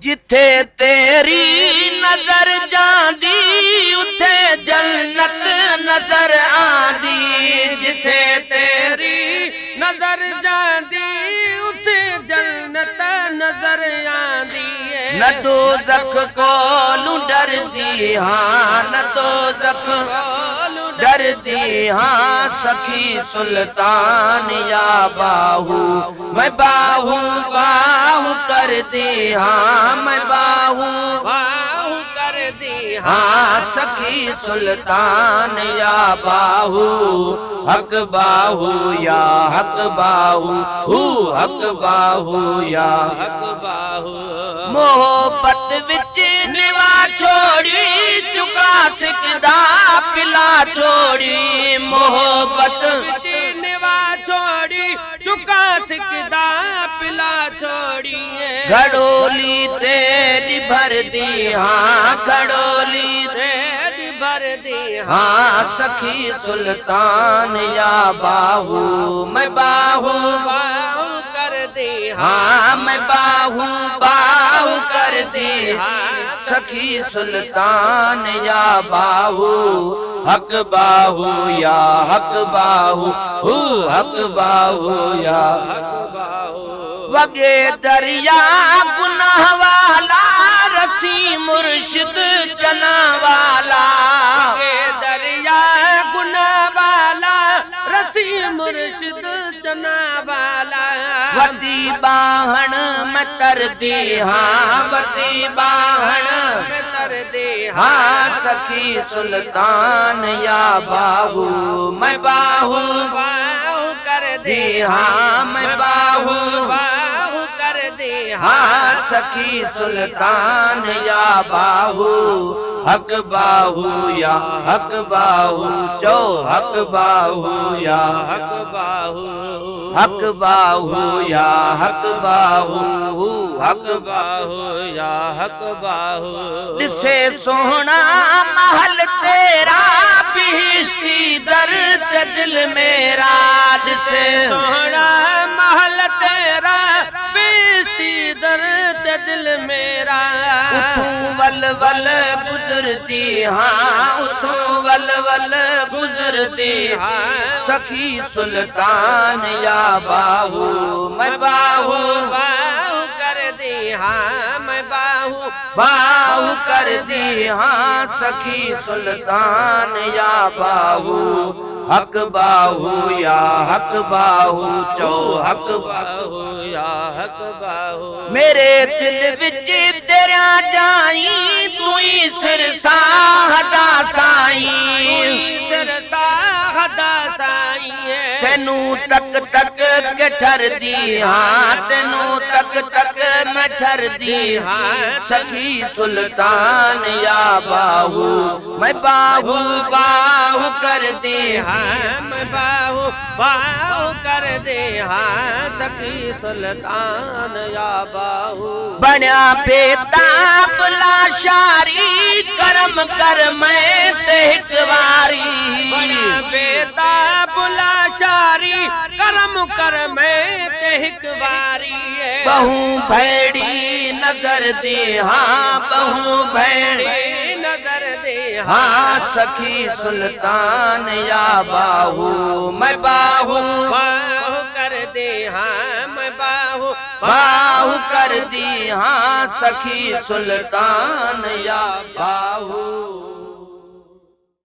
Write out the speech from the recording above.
जिथे तेरी नजर जांदी उथे जन्नत नजर आंदी। जिथे तेरी नजर जांदी उथे जन्नत नजर आंदी न दोज़ख कोलू डरदी हाँ न दोज़ख डरदी हाँ सखी सुल्तान या बाहू मैं बाहू बाहू कर दी हाँ मैं बाहू कर दी हाँ सखी सुल्तान या बाहू हक बाहू या हक बाहू हक बाहू या हक बाहू मोहब्बत विच निवा छोड़ी चुका सिकदा पिला छोड़ी मोहब्बत निवा छोड़ी चुका सिकदा पिला छोड़ी घड़ोली तेरी भर दी हाँ घड़ोली तेरी भर दी हाँ सखी सुल्तान या बाहू मैं बाहू कर दी हाँ मैं बाहू बाहू कर दी सखी सुल्तान या बाहू हक बाहू या हक बाहू हक बाहू या वगे दरिया गुनाह वाला रसी मुर्शिद जना वाला दरिया गुनाह वाला रसी मुर्शिद जना वाला वती बाहन में तर दी हाँ वती बाहन में तर दे हाँ सखी सुल्तान या बाहू मैं बाहू कर दी हाँ मैं बाहू कर दे हाँ सखी सुल्तान या बाहू हक बाहू या हक बाहू चो हक बाहू या हक बाहू हक बाहू या हक बाहू हक बाहू या हक बाहू दिसे सोहना महल तेरा बिहिश्ती दर्द दिल मेरा दिसे सोहना महल तेरा बेस्ती दर्द दिल मेरा उठूं वल वल गुजरती हाँ उठूं वल वल गुजरती सखी सुल्तान या बाहू मैं बाहू कर दी हाँ मैं बाहू बाहू कर दी हाँ सखी सुल्तान या बाहू हक बाहू या हक बाहू चो हक बाहू या हक बाहू मेरे दिल विच तेरा जाई तू ही सिर साहदा साई सिर साहदा साई तेनू तक तक के ठर दी हाँ तेनू तक तक मैं ठर दी हाँ सखी सुल्तान या बाहू मैं बाहू बाहू कर दी मैं बाहू कर दे हाँ सखी सुल्तान या बाहू बना बेताब लाशारी करम कर मैं तेहकवारी बेताब लाशारी करम कर मैं तेहकवारी बहु भैड़ी नजर दे हाँ बहु भैड़ी नजर दे हाँ सखी सुल्तान या बाहू मैं बाहू कर दे हाँ मैं बाहू बाहू कर दी हाँ सखी सुल्तान या बाहू।